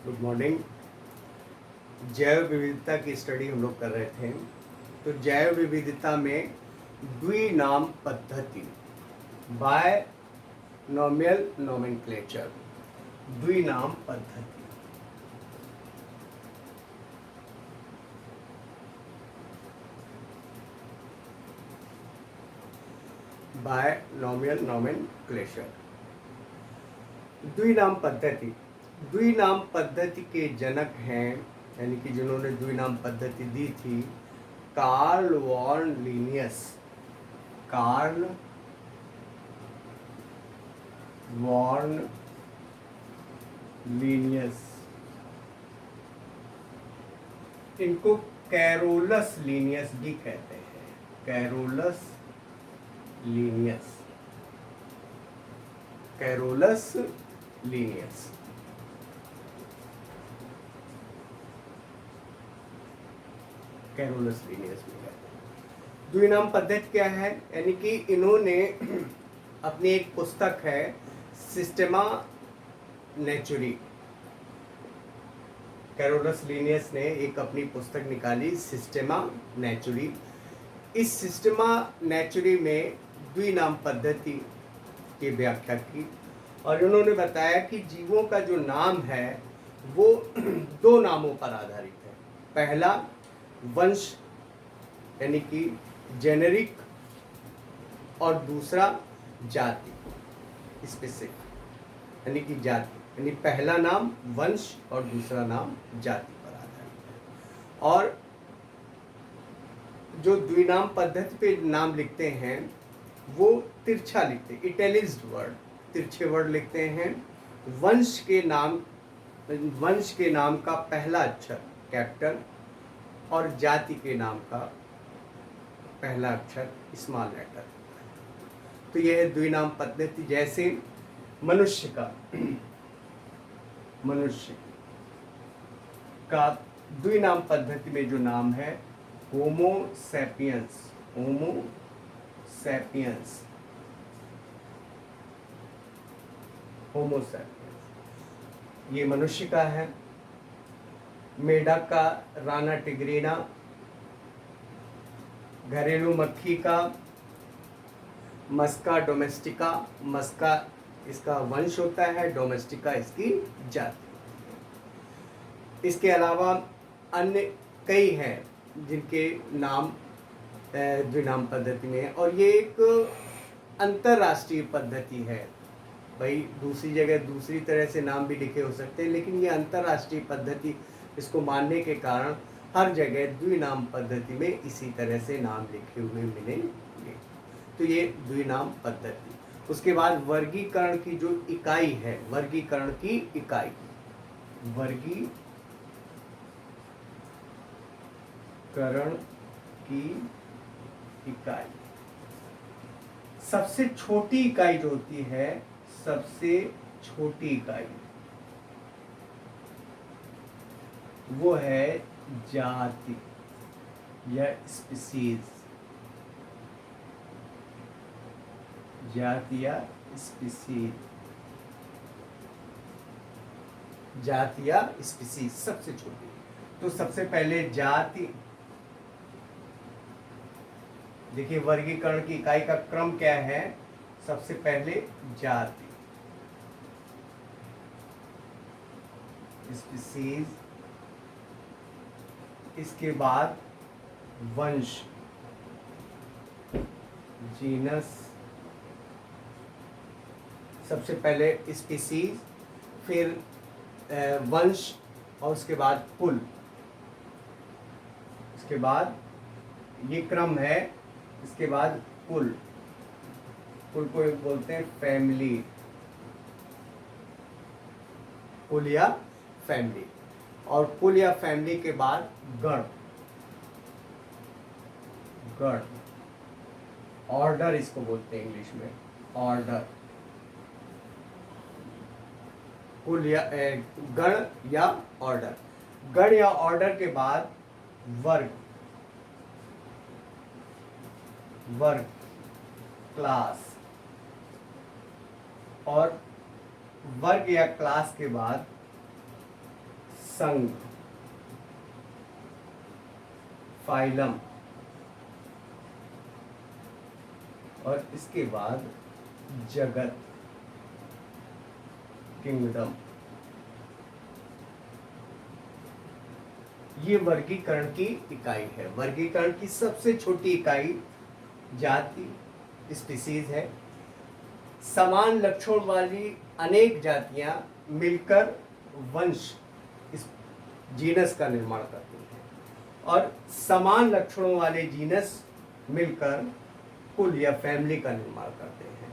Good morning. जैव विविधता की स्टडी हम लोग कर रहे थे। तो जैव विविधता में द्विनाम पद्धति, बायनॉमियल नोमेनक्लेचर, द्विनाम पद्धति। बायनॉमियल नोमेनक्लेचर, द्विनाम पद्धति। द्विनाम पद्धति के जनक हैं, यानी कि जिन्होंने द्विनाम पद्धति दी थी, Carl von Linnaeus. Carl von Linnaeus, इनको कैरोलस लीनियस भी कहते हैं। Carolus Linnaeus, Carolus Linnaeus. Carolus Linnaeus भी कहते हैं। द्विनाम पद्धति क्या है? यानी कि इन्होंने अपनी एक पुस्तक है सिस्टेमा नेचुरी। कैरोलस लीनियस ने एक अपनी पुस्तक निकाली सिस्टेमा नेचुरी। इस सिस्टेमा नेचुरी में द्विनाम पद्धति की व्याख्या की और उन्होंने बताया कि जीवों का जो नाम है वो दो नामों पर आधारित है। पहला वंश यानी कि जेनेरिक, और दूसरा जाति स्पेसिफिक यानी कि जाति, यानी पहला नाम वंश और दूसरा नाम जाति पर आधारित है। और जो द्विनाम पद्धति पे नाम लिखते हैं वो तिरछा लिखते हैं, इटैलिज्ड वर्ड, तिरछे वर्ड लिखते हैं। वंश के नाम का पहला अक्षर कैपिटल और जाति के नाम का पहला अक्षर स्मॉल लेटर। तो यह है द्विनाम पद्धति। जैसे मनुष्य का द्विनाम पद्धति में जो नाम है Homo sapiens. Homo sapiens, Homo sapiens ये मनुष्य का है। मेढक का राना टिग्रीना, घरेलू मक्खी का मस्का डोमेस्टिका। मस्का इसका वंश होता है, डोमेस्टिका इसकी जाति। इसके अलावा अन्य कई हैं जिनके नाम द्विनाम पद्धति में है और ये एक अंतरराष्ट्रीय पद्धति है। भाई दूसरी जगह दूसरी तरह से नाम भी लिखे हो सकते हैं, लेकिन ये अंतरराष्ट्रीय पद्धति, इसको मानने के कारण हर जगह द्विनाम पद्धति में इसी तरह से नाम लिखे हुए मिलेंगे। तो ये द्विनाम पद्धति। उसके बाद वर्गीकरण की जो इकाई है, वर्गीकरण की इकाई, वर्गीकरण की इकाई, सबसे छोटी इकाई जो होती है, सबसे छोटी इकाई वो है जाति या स्पीसीज। जाति या स्पीसीज, जाति या स्पीसीज सबसे छोटी। तो सबसे पहले जाति, देखिए वर्गीकरण की इकाई का क्रम क्या है। सबसे पहले जाति, स्पीसीज, इसके बाद वंश, जीनस, सबसे पहले स्पीसीज, फिर वंश, और उसके बाद कुल। इसके बाद ये क्रम है। इसके बाद कुल, कुल को बोलते हैं फैमिली, कुल या फैमिली। और कुल या फैमिली के बाद गण, गण, ऑर्डर इसको बोलते हैं इंग्लिश में, ऑर्डर। कुल या गण या ऑर्डर, गण या ऑर्डर के बाद वर्ग, वर्ग, क्लास, और वर्ग या क्लास के बाद संघ, फाइलम, और इसके बाद जगत, किंगडम। ये वर्गीकरण की इकाई है। वर्गीकरण की सबसे छोटी इकाई जाति, स्पीसीज है। समान लक्षण वाली अनेक जातियां मिलकर वंश, इस जीनस का निर्माण करती हैं, और समान लक्षणों वाले जीनस मिलकर कुल या फैमिली का निर्माण करते हैं,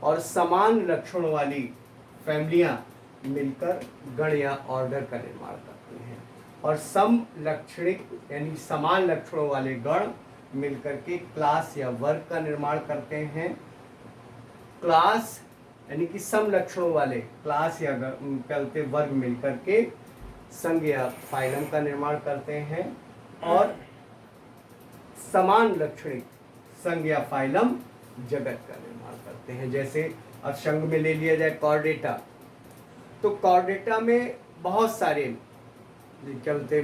और समान लक्षणों वाली फैमिलियां मिलकर गण या ऑर्डर का निर्माण करती हैं, और समलक्षणिक यानी समान लक्षणों वाले गण मिलकर के क्लास या वर्ग का निर्माण करते हैं। क्लास यानी कि समलक्षणों वाले क्लास या कहते वर्ग मिलकर के संघ या फाइलम का निर्माण करते हैं, और समान लक्षणिक संघ या फाइलम जगत का निर्माण करते हैं। जैसे अब संघ में ले लिया जाए कॉर्डेटा, तो कॉर्डेटा में बहुत सारे चलते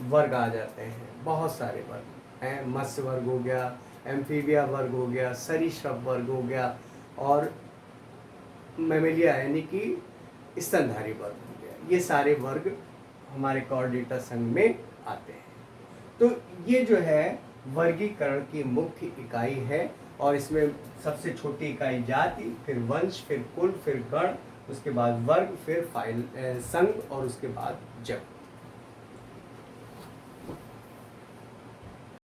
वर्ग आ जाते हैं, बहुत सारे वर्ग हैं। मत्स्य वर्ग हो गया, एम्फीबिया वर्ग हो गया, सरीसृप वर्ग हो गया, और मैमेलिया यानी कि स्तनधारी वर्ग हो गया। ये सारे वर्ग हमारे कॉर्डेटा संघ में आते हैं। तो ये जो है वर्गीकरण की मुख्य इकाई है, और इसमें सबसे छोटी इकाई जाति, फिर वंश, फिर कुल, फिर गण, उसके बाद वर्ग, फिर फाइल संघ, और उसके बाद जगत।